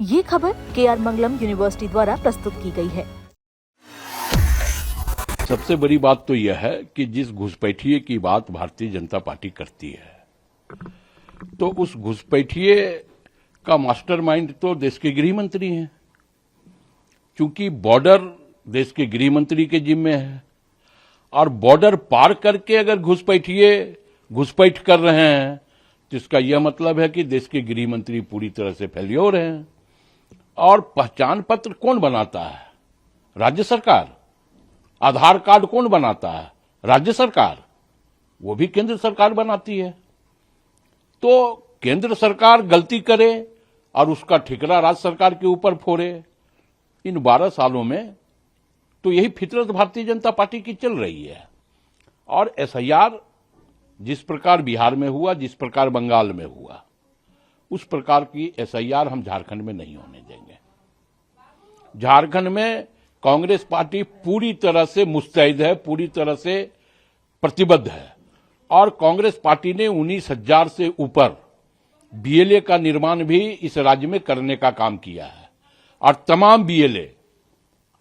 ये खबर KR मंगलम university द्वारा प्रस्तुत की गई है। सबसे बड़ी बात तो यह है कि जिस घुसपैठिए की बात भारतीय जनता पार्टी करती है, तो उस घुसपैठिए का मास्टरमाइंड तो देश के गृह मंत्री हैं। क्योंकि बॉर्डर देश के गृह मंत्री के जिम्मे है और बॉर्डर पार करके अगर घुसपैठिए घुसपैठ कर रहे हैं तो इसका यह मतलब है कि देश के गृह मंत्री पूरी तरह से फेल्योर हैं। और पहचान पत्र कौन बनाता है? राज्य सरकार। आधार कार्ड कौन बनाता है? राज्य सरकार। वो भी केंद्र सरकार बनाती है। तो केंद्र सरकार गलती करे और उसका ठिकरा राज्य सरकार के ऊपर फोड़े। इन 12 सालों में तो यही फितरत भारतीय जनता पार्टी की चल रही है। और SIR जिस प्रकार बिहार में हुआ, जिस प्रकार बंगाल में हुआ, उस प्रकार की SIR हम झारखंड में नहीं होने देंगे। झारखंड में कांग्रेस पार्टी पूरी तरह से मुस्तैद है, पूरी तरह से प्रतिबद्ध है। और कांग्रेस पार्टी ने 19,000 से ऊपर BLA का निर्माण भी इस राज्य में करने का काम किया है। और तमाम BLA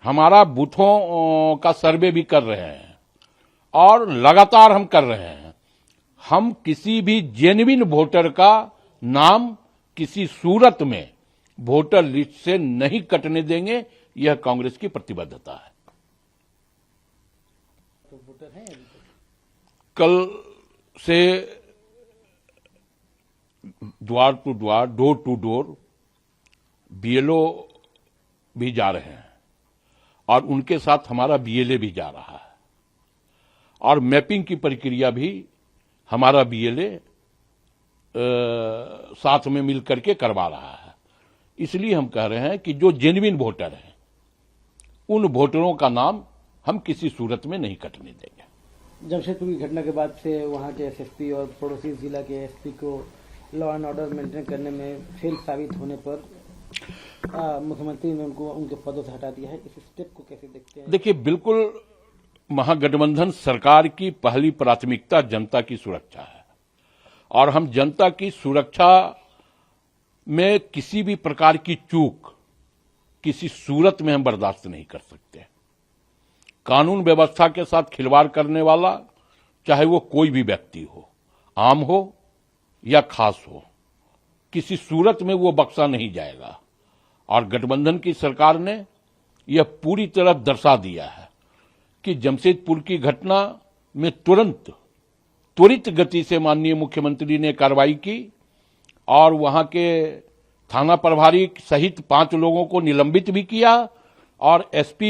हमारा बूथों का सर्वे भी कर रहे हैं और लगातार हम कर रहे हैं। हम किसी भी जेन्युइन वोटर का नाम किसी सूरत में वोटर लिस्ट से नहीं कटने देंगे। यह कांग्रेस की प्रतिबद्धता है। तो वोटर हैं अभी तक? कल से द्वार टू द्वार, डोर टू डोर BLO भी जा रहे हैं और उनके साथ हमारा BLA भी जा रहा है। और मैपिंग की प्रक्रिया भी हमारा BLA साथ में मिल करके करवा रहा है। इसलिए हम कह रहे हैं कि जो जेन्युइन वोटर हैं, उन वोटरों का नाम हम किसी सूरत में नहीं कटने देंगे। जमशेदपुर की घटना के बाद से वहां के SSP और पड़ोसी जिला के SP को लॉ एंड ऑर्डर मेंटेन करने में फेल साबित होने पर मुख्यमंत्री ने उनको उनके पदों से हटा दिया है। इस स्टेप को कैसे देखते हैं? देखिए, बिल्कुल महागठबंधन सरकार की पहली प्राथमिकता जनता की सुरक्षा है और हम जनता की सुरक्षा में किसी भी प्रकार की चूक किसी सूरत में हम बर्दाश्त नहीं कर सकते। कानून व्यवस्था के साथ खिलवाड़ करने वाला, चाहे वो कोई भी व्यक्ति हो, आम हो या खास हो, किसी सूरत में वो बख्शा नहीं जाएगा। और गठबंधन की सरकार ने यह पूरी तरह दर्शा दिया है कि जमशेदपुर की घटना में त्वरित गति से माननीय मुख्यमंत्री ने कार्रवाई की और वहां के थाना प्रभारी सहित 5 लोगों को निलंबित भी किया और SP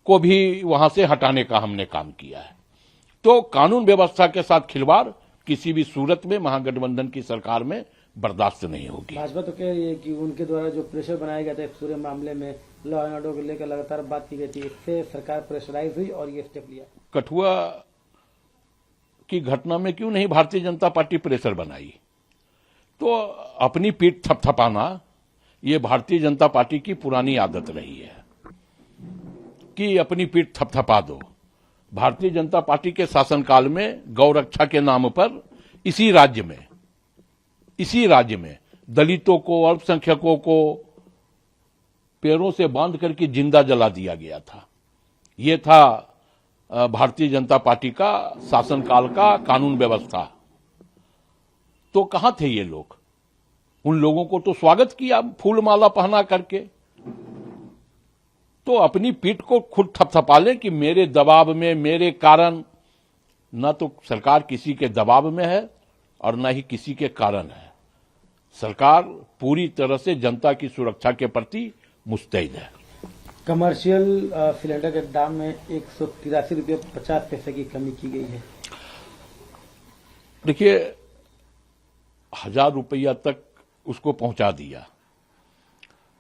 को भी वहां से हटाने का हमने काम किया है। तो कानून व्यवस्था के साथ खिलवाड़ किसी भी सूरत में महागठबंधन की सरकार में बर्दाश्त नहीं होगी। भाजपा तो कह रही है कि उनके द्वारा जो प्रेशर बनाया गया था इस पूरे मामले में, लॉ एंड ऑर्डर को लेकर लगातार बात की गई थी, इससे सरकार प्रेशराइज हुई और ये स्टेप लिया। कठुआ की घटना में क्यों नहीं भारतीय जनता पार्टी प्रेशर बनाई? तो अपनी पीठ थपथपाना ये भारतीय जनता पार्टी की पुरानी आदत रही है कि अपनी पीठ थपथपा दो। भारतीय जनता पार्टी के शासनकाल में गौरक्षा के नाम पर इसी राज्य में दलितों को, अल्पसंख्यकों को पैरों से बांध करके जिंदा जला दिया गया था। यह था भारतीय जनता पार्टी का शासनकाल का कानून व्यवस्था। तो कहां थे ये लोग? उन लोगों को तो स्वागत किया फूल माला पहना करके। तो अपनी पीठ को खुद थपथपा लें कि मेरे दबाव में, मेरे कारण। न तो सरकार किसी के दबाव में है और न ही किसी के कारण है। सरकार पूरी तरह से जनता की सुरक्षा के प्रति मुस्तैद है। कमर्शियल सिलेंडर के दाम में 183 रुपये 50 पैसे की कमी की गई है। देखिए, 1000 रुपया तक उसको पहुंचा दिया,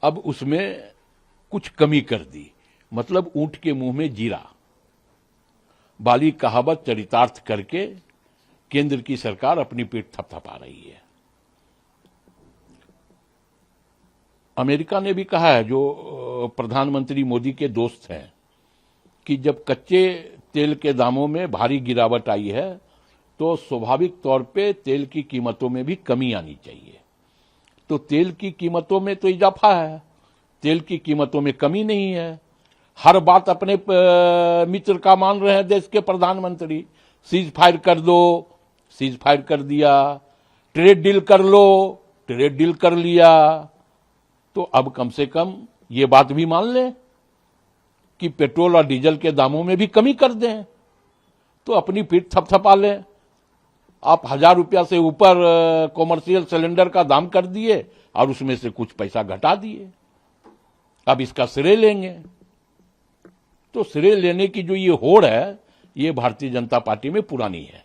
अब उसमें कुछ कमी कर दी, मतलब ऊंट के मुंह में जीरा वाली कहावत चरितार्थ करके केंद्र की सरकार अपनी पीठ थपथपा रही है। अमेरिका ने भी कहा है, जो प्रधानमंत्री मोदी के दोस्त हैं, कि जब कच्चे तेल के दामों में भारी गिरावट आई है तो स्वाभाविक तौर पे तेल की कीमतों में भी कमी आनी चाहिए। तो तेल की कीमतों में तो इजाफा है, तेल की कीमतों में कमी नहीं है। हर बात अपने मित्र का मान रहे हैं देश के प्रधानमंत्री। सीज फायर कर दो, सीज फायर कर दिया, ट्रेड डील कर लो, ट्रेड डील कर लिया। तो अब कम से कम ये बात भी मान लें कि पेट्रोल और डीजल के दामों में भी कमी कर दें, तो अपनी पीठ थपथपा लें। आप 1000 रुपया से ऊपर कॉमर्शियल सिलेंडर का दाम कर दिए और उसमें से कुछ पैसा घटा दिए, अब इसका श्रेय लेंगे। तो श्रेय लेने की जो ये होड़ है, ये भारतीय जनता पार्टी में पुरानी है।